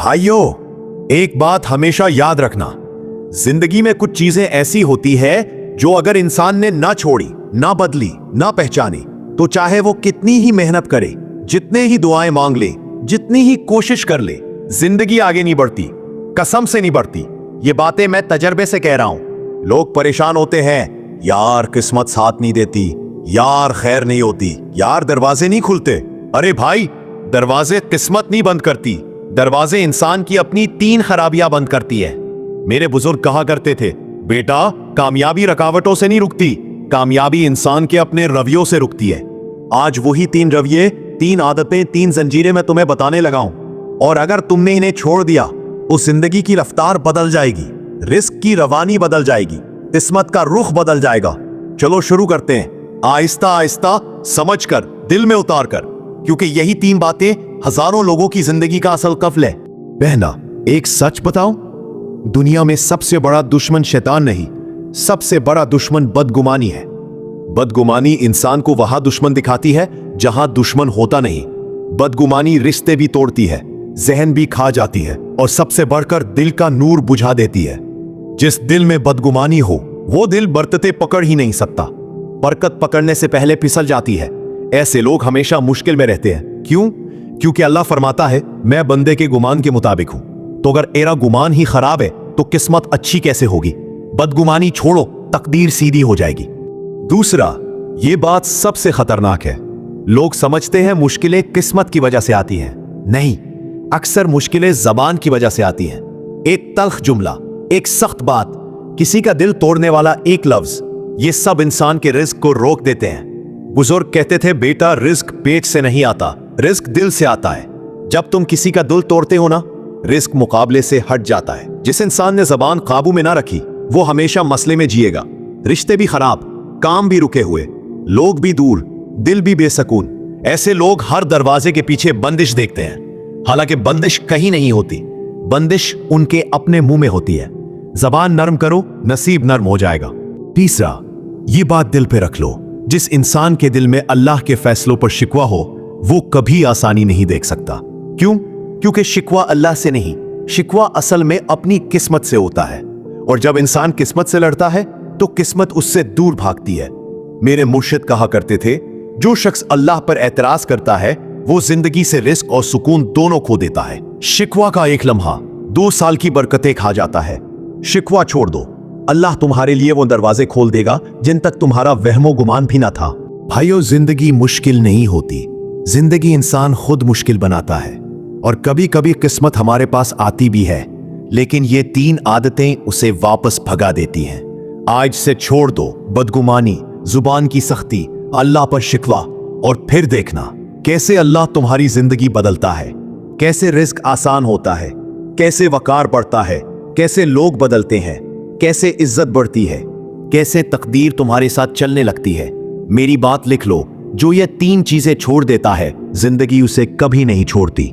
भाइयों, एक बात हमेशा याद रखना, जिंदगी में कुछ चीजें ऐसी होती है जो अगर इंसान ने ना छोड़ी, ना बदली, ना पहचानी, तो चाहे वो कितनी ही मेहनत करे, जितने ही दुआएं मांग ले, जितनी ही कोशिश कर ले, जिंदगी आगे नहीं बढ़ती, कसम से नहीं बढ़ती। ये बातें मैं तजर्बे से कह रहा हूं। लोग परेशान होते हैं, यार किस्मत साथ नहीं देती, यार खैर नहीं होती, यार दरवाजे नहीं खुलते। अरे भाई, दरवाजे किस्मत नहीं बंद करती, दरवाजे इंसान की अपनी 3 खराबियां बंद करती है। मेरे बुजुर्ग कहा करते थे, बेटा कामयाबी रुकावटों से नहीं रुकती, कामयाबी इंसान के अपने रवैयों से रुकती है। आज वही 3 रवैये, 3 आदतें, 3 जंजीरें मैं तुम्हें बताने लगा हूं, और अगर तुमने इन्हें छोड़ दिया तो जिंदगी की रफ्तार बदल जाएगी, रिस्क की रवानी बदल जाएगी, किस्मत का रुख बदल जाएगा। चलो शुरू करते हैं, आहिस्ता आहिस्ता, समझ कर, दिल में उतार कर, क्योंकि यही 3 बातें हजारों लोगों की जिंदगी का असल कफल है। पहला, एक सच बताऊं, दुनिया में सबसे बड़ा दुश्मन शैतान नहीं, सबसे बड़ा दुश्मन बदगुमानी है। बदगुमानी इंसान को वहां दुश्मन दिखाती है जहां दुश्मन होता नहीं। बदगुमानी रिश्ते भी तोड़ती है, जहन भी खा जाती है, और सबसे बढ़कर दिल का नूर बुझा देती है। जिस दिल में बदगुमानी हो वो दिल बरकतें पकड़ ही नहीं सकता, बरकत पकड़ने से पहले फिसल जाती है। ऐसे लोग हमेशा मुश्किल में रहते हैं। क्यों? क्योंकि अल्लाह फरमाता है, मैं बंदे के गुमान के मुताबिक हूं। तो अगर तेरा गुमान ही खराब है तो किस्मत अच्छी कैसे होगी? बदगुमानी छोड़ो, तकदीर सीधी हो जाएगी। दूसरा, ये बात सबसे खतरनाक है, लोग समझते हैं मुश्किलें किस्मत की वजह से आती हैं। नहीं, अक्सर मुश्किलें जबान की वजह से आती हैं। एक तल्ख जुमला, एक सख्त बात, किसी का दिल तोड़ने वाला एक लफ्ज, ये सब इंसान के रिस्क को रोक देते हैं। बुजुर्ग कहते थे, बेटा रिस्क पेट से नहीं आता, रिस्क दिल से आता है। जब तुम किसी का दिल तोड़ते हो ना, रिस्क मुकाबले से हट जाता है। जिस इंसान ने जबान काबू में ना रखी वो हमेशा मसले में जिएगा। रिश्ते भी खराब, काम भी रुके हुए, लोग भी दूर, दिल भी बेसकून। ऐसे लोग हर दरवाजे के पीछे बंदिश देखते हैं, हालांकि बंदिश कहीं नहीं होती, बंदिश उनके अपने मुंह में होती है। जबान नरम करो, नसीब नरम हो जाएगा। तीसरा, ये बात दिल पे रख लो, जिस इंसान के दिल में अल्लाह के फैसलों पर शिकवा हो वो कभी आसानी नहीं देख सकता। क्यों? क्योंकि शिकवा अल्लाह से नहीं, शिकवा असल में अपनी किस्मत से होता है, और जब इंसान किस्मत से लड़ता है तो किस्मत उससे दूर भागती है। मेरे मुर्शिद कहा करते थे, जो शख्स अल्लाह पर एतराज करता है वो जिंदगी से रिस्क और सुकून दोनों खो देता है। शिकवा का एक लम्हा 2 साल की बरकतें खा जाता है। शिकवा छोड़ दो, अल्लाह तुम्हारे लिए वो दरवाजे खोल देगा जिन तक तुम्हारा वहमो गुमान भी ना था। भाइयों, जिंदगी मुश्किल नहीं होती, जिंदगी इंसान खुद मुश्किल बनाता है, और कभी कभी किस्मत हमारे पास आती भी है, लेकिन ये 3 आदतें उसे वापस भगा देती हैं। आज से छोड़ दो बदगुमानी, जुबान की सख्ती, अल्लाह पर शिकवा, और फिर देखना कैसे अल्लाह तुम्हारी जिंदगी बदलता है, कैसे रिस्क आसान होता है, कैसे वकार बढ़ता है, कैसे लोग बदलते हैं, कैसे इज्जत बढ़ती है, कैसे तकदीर तुम्हारे साथ चलने लगती है। मेरी बात लिख लो, जो ये 3 चीजें छोड़ देता है जिंदगी उसे कभी नहीं छोड़ती।